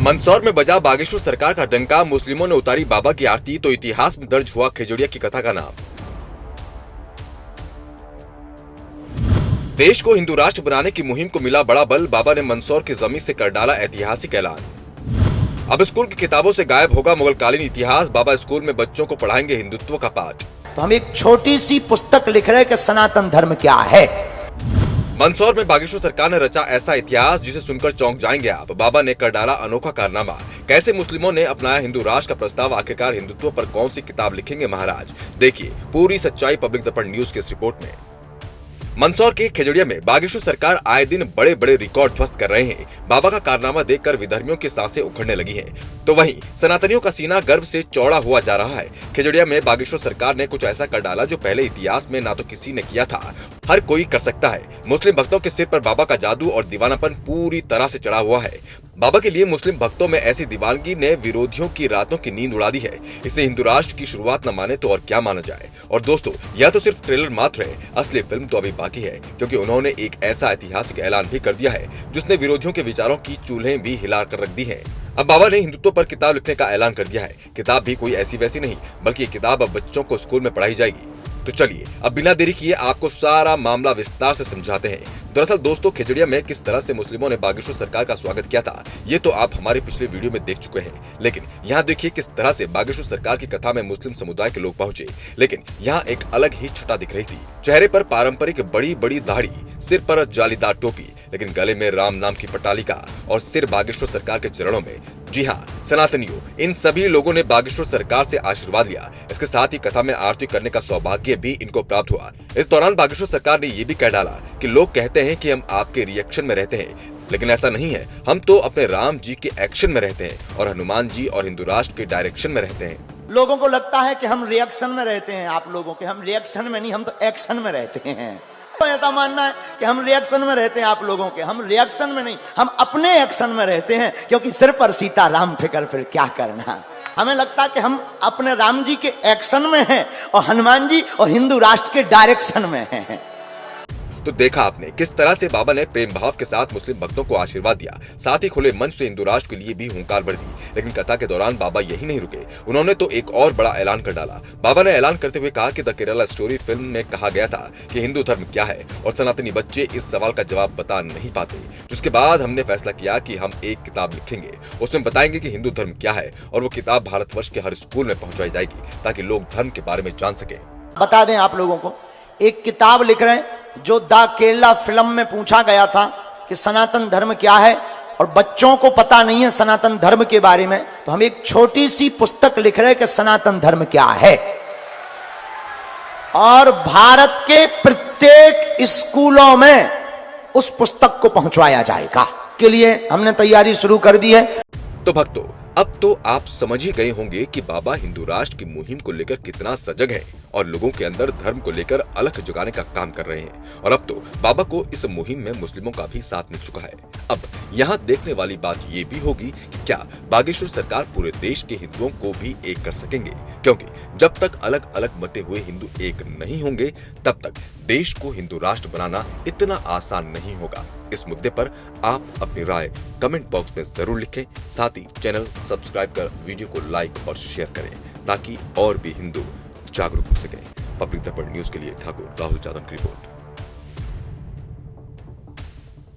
मंदसौर में बजा बागेश्वर सरकार का डंका, मुस्लिमों ने उतारी बाबा की आरती तो इतिहास में दर्ज हुआ खिजड़िया की कथा का नाम। देश को हिंदू राष्ट्र बनाने की मुहिम को मिला बड़ा बल, बाबा ने मंदसौर की जमीन से कर डाला ऐतिहासिक ऐलान। अब स्कूल की किताबों से गायब होगा मुगलकालीन इतिहास, बाबा स्कूल में बच्चों को पढ़ाएंगे हिंदुत्व का पाठ। तो हम एक छोटी सी पुस्तक लिख रहे हैं कि सनातन धर्म क्या है। मंदसौर में बागेश्वर सरकार ने रचा ऐसा इतिहास जिसे सुनकर चौंक जाएंगे आप। बाबा ने कर डाला अनोखा कारनामा, कैसे मुस्लिमों ने अपनाया हिंदू राष्ट्र का प्रस्ताव, आखिरकार हिंदुत्व पर कौन सी किताब लिखेंगे महाराज। देखिए पूरी सच्चाई पब्लिक दर्पण न्यूज की इस रिपोर्ट में। मंदसौर के खिजड़िया में बागेश्वर सरकार आए दिन बड़े बड़े रिकॉर्ड ध्वस्त कर रहे हैं। बाबा का कारनामा देखकर विधर्मियों की सांसें उखड़ने लगी हैं, तो वहीं सनातनियों का सीना गर्व से चौड़ा हुआ जा रहा है। खिजड़िया में बागेश्वर सरकार ने कुछ ऐसा कर डाला जो पहले इतिहास में ना तो किसी ने किया था, हर कोई कर सकता है। मुस्लिम भक्तों के सिर पर बाबा का जादू और दीवानापन पूरी तरह से चढ़ा हुआ है। बाबा के लिए मुस्लिम भक्तों में ऐसी दीवानगी ने विरोधियों की रातों की नींद उड़ा दी है। इसे हिंदू राष्ट्र की शुरुआत न माने तो और क्या माना जाए। और दोस्तों, यह तो सिर्फ ट्रेलर मात्र है, असली फिल्म तो अभी बाकी है, क्योंकि उन्होंने एक ऐसा ऐतिहासिक ऐलान भी कर दिया है जिसने विरोधियों के विचारों की चूल्हें भी हिला कर रख दी है। अब बाबा ने हिंदुत्व पर किताब लिखने का ऐलान कर दिया है। किताब भी कोई ऐसी वैसी नहीं, बल्कि ये किताब अब बच्चों को स्कूल में पढ़ाई जाएगी। तो चलिए अब बिना देरी किए आपको सारा मामला विस्तार से समझाते हैं। दरअसल दोस्तों, खिजड़िया में किस तरह से मुस्लिमों ने बागेश्वर सरकार का स्वागत किया था ये तो आप हमारे पिछले वीडियो में देख चुके हैं, लेकिन यहाँ देखिए किस तरह से बागेश्वर सरकार की कथा में मुस्लिम समुदाय के लोग पहुंचे। लेकिन यहाँ एक अलग ही छटा दिख रही थी। चेहरे पर पारंपरिक बड़ी बड़ी दाढ़ी, सिर पर जालीदार टोपी, लेकिन गले में राम नाम की पटालिका और सिर बागेश्वर सरकार के चरणों में। जी हाँ सनातनियों, इन सभी लोगों ने बागेश्वर सरकार से आशीर्वाद लिया। इसके साथ ही कथा में आरती करने का सौभाग्य भी इनको प्राप्त हुआ। इस दौरान बागेश्वर सरकार ने ये भी कह डाला कि लोग कहते हैं कि हम आपके रिएक्शन में रहते हैं, लेकिन ऐसा नहीं है। हम तो अपने राम जी के एक्शन में रहते हैं और हनुमान जी और हिंदू राष्ट्र के डायरेक्शन में रहते हैं। लोगों को लगता है कि हम रिएक्शन में रहते हैं, आप लोगों के। हम रिएक्शन में नहीं, हम तो एक्शन में रहते हैं। तो ऐसा मानना है कि हम रिएक्शन में रहते हैं आप लोगों के। हम रिएक्शन में नहीं, हम अपने एक्शन में रहते हैं, क्योंकि सिर पर सीता राम फिकर फिर क्या करना। हमें लगता है कि हम अपने राम जी के एक्शन में हैं और हनुमान जी और हिंदू राष्ट्र के डायरेक्शन में हैं। तो देखा आपने किस तरह से बाबा ने प्रेम भाव के साथ मुस्लिम भक्तों को आशीर्वाद दिया, साथ ही खुले मंच से हिंदू राष्ट्र के लिए भी हुंकार भर दी। लेकिन कथा के दौरान बाबा यही नहीं रुके, उन्होंने तो एक और बड़ा ऐलान कर डाला। बाबा ने ऐलान करते हुए कहा कि द केरला स्टोरी फिल्म में कहा गया था कि हिंदू धर्म क्या है और सनातनी बच्चे इस सवाल का जवाब बता नहीं पाते। जिसके बाद हमने फैसला किया कि हम एक किताब लिखेंगे, उसमें बताएंगे कि हिंदू धर्म क्या है, और वो किताब भारतवर्ष के हर स्कूल में पहुंचाई जाएगी ताकि लोग धर्म के बारे में जान सके। बता दें आप लोगों को, एक किताब लिख रहे हैं जो द केरला फिल्म में पूछा गया था कि सनातन धर्म क्या है, और बच्चों को पता नहीं है सनातन धर्म के बारे में। तो हम एक छोटी सी पुस्तक लिख रहे हैं कि सनातन धर्म क्या है, और भारत के प्रत्येक स्कूलों में उस पुस्तक को पहुंचवाया जाएगा। के लिए हमने तैयारी शुरू कर दी है। तो भक्तों, अब तो आप समझ ही गए होंगे कि बाबा हिंदू राष्ट्र की मुहिम को लेकर कितना सजग है और लोगों के अंदर धर्म को लेकर अलख जगाने का काम कर रहे हैं। और अब तो बाबा को इस मुहिम में मुस्लिमों का भी साथ मिल चुका है। अब यहाँ देखने वाली बात ये भी होगी कि क्या बागेश्वर सरकार पूरे देश के हिंदुओं को भी एक कर सकेंगे, क्योंकि जब तक अलग अलग बटे हुए हिंदू एक नहीं होंगे तब तक देश को हिंदू राष्ट्र बनाना इतना आसान नहीं होगा। इस मुद्दे पर आप अपनी राय कमेंट बॉक्स में जरूर लिखें। साथ ही चैनल सब्सक्राइब कर वीडियो को लाइक और शेयर करें ताकि और भी हिंदू जागरूक हो सके। पब्लिक दर्पण न्यूज के लिए ठाकुर राहुल जादव की रिपोर्ट।